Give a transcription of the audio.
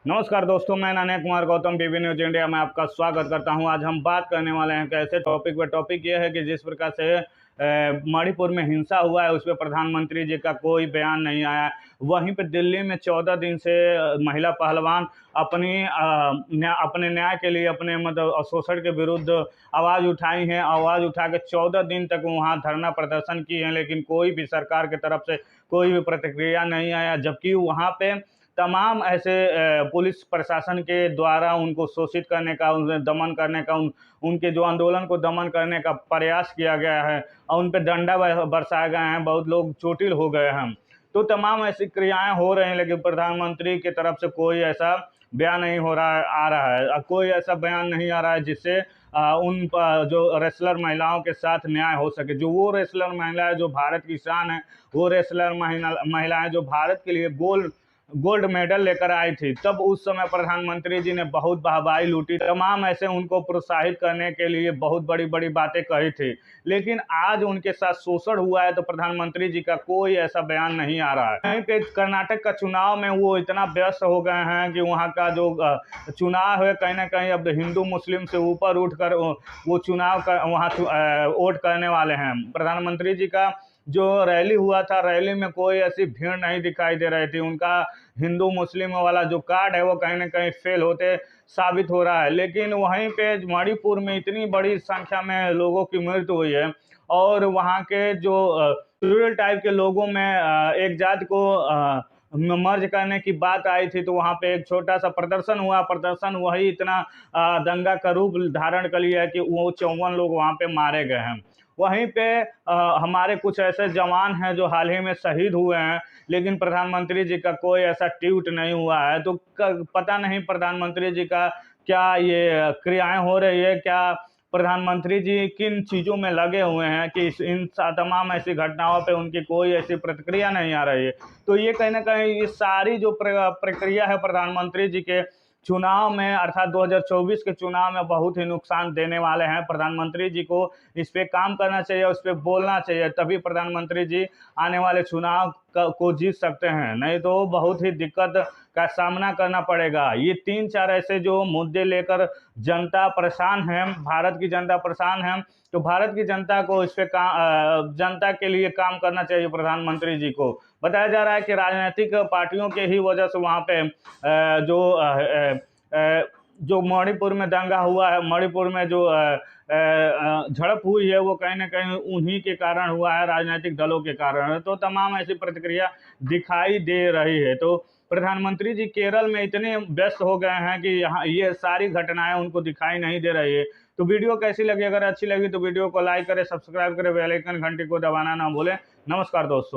नमस्कार दोस्तों, मैं अनय कुमार गौतम बीबी न्यूज इंडिया में आपका स्वागत करता हूं। आज हम बात करने वाले हैं कैसे टॉपिक पे। टॉपिक ये है कि जिस प्रकार से मणिपुर में हिंसा हुआ है उस पर प्रधानमंत्री जी का कोई बयान नहीं आया। वहीं पे दिल्ली में 14 दिन से महिला पहलवान अपने न्याय के लिए, अपने मतलब शोषण के विरुद्ध आवाज़ उठाई हैं। आवाज़ उठा के 14 दिन तक वहाँ धरना प्रदर्शन किए हैं, लेकिन कोई भी सरकार की तरफ से कोई भी प्रतिक्रिया नहीं आया। जबकि वहाँ पे तमाम ऐसे पुलिस प्रशासन के द्वारा उनको शोषित करने का, उन्हें दमन करने का, उनके जो आंदोलन को दमन करने का प्रयास किया गया है और उन पर डंडा बरसाए गए हैं। बहुत लोग चोटिल हो गए हैं। तो तमाम ऐसी क्रियाएं हो रही हैं, लेकिन प्रधानमंत्री की तरफ से कोई ऐसा बयान नहीं आ रहा है। कोई ऐसा बयान नहीं आ रहा है जिससे जो रेसलर महिलाओं के साथ न्याय हो सके। जो वो रेसलर महिलाएं जो भारत की शान है, वो रेसलर महिलाएं जो भारत के लिए गोल्ड मेडल लेकर आई थी, तब उस समय प्रधानमंत्री जी ने बहुत वाहवाही लूटी। तमाम ऐसे उनको प्रोत्साहित करने के लिए बहुत बड़ी बड़ी बातें कही थी। लेकिन आज उनके साथ शोषण हुआ है तो प्रधानमंत्री जी का कोई ऐसा बयान नहीं आ रहा है। कहीं पे कर्नाटक का चुनाव में वो इतना व्यस्त हो गए हैं कि वहाँ का जो चुनाव है, कहीं ना कहीं अब हिंदू मुस्लिम से ऊपर उठकर वो चुनाव का वहाँ वोट करने वाले हैं। प्रधानमंत्री जी का जो रैली हुआ था, रैली में कोई ऐसी भीड़ नहीं दिखाई दे रही थी। उनका हिंदू मुस्लिम वाला जो कार्ड है वो कहीं ना कहीं फेल होते साबित हो रहा है। लेकिन वहीं पे मणिपुर में इतनी बड़ी संख्या में लोगों की मृत्यु हुई है और वहाँ के जो रूरल टाइप के लोगों में एक जात को मर्ज करने की बात आई थी, तो वहाँ पे एक छोटा सा प्रदर्शन हुआ। प्रदर्शन वही इतना दंगा का रूप धारण कर लिया है कि वो 54 लोग वहाँ पे मारे गए हैं। वहीं पे हमारे कुछ ऐसे जवान हैं जो हाल ही में शहीद हुए हैं, लेकिन प्रधानमंत्री जी का कोई ऐसा ट्वीट नहीं हुआ है। तो पता नहीं प्रधानमंत्री जी का क्या ये क्रियाएं हो रही है, क्या प्रधानमंत्री जी किन चीज़ों में लगे हुए हैं कि इन तमाम ऐसी घटनाओं पे उनकी कोई ऐसी प्रतिक्रिया नहीं आ रही है। तो ये कहीं ना कहीं ये सारी जो प्रक्रिया है प्रधानमंत्री जी के चुनाव में, अर्थात 2024 के चुनाव में बहुत ही नुकसान देने वाले हैं। प्रधानमंत्री जी को इस पे काम करना चाहिए, उस पर बोलना चाहिए, तभी प्रधानमंत्री जी आने वाले चुनाव को जीत सकते हैं। नहीं तो बहुत ही दिक्कत का सामना करना पड़ेगा। ये 3-4 ऐसे जो मुद्दे लेकर जनता परेशान है, भारत की जनता परेशान है, तो भारत की जनता को इस पे जनता के लिए काम करना चाहिए। प्रधानमंत्री जी को बताया जा रहा है कि राजनीतिक पार्टियों के ही वजह से वहाँ पे जो मणिपुर में दंगा हुआ है, मणिपुर में जो झड़प हुई है, वो कहीं ना कहीं उन्हीं के कारण हुआ है, राजनीतिक दलों के कारण। तो तमाम ऐसी प्रतिक्रिया दिखाई दे रही है। तो प्रधानमंत्री जी केरल में इतने व्यस्त हो गए हैं कि यहाँ ये सारी घटनाएं उनको दिखाई नहीं दे रही है। तो वीडियो कैसी लगी? अगर अच्छी लगी तो वीडियो को लाइक करें, सब्सक्राइब करें, बेल आइकन घंटी को दबाना ना भूलें। नमस्कार दोस्तों।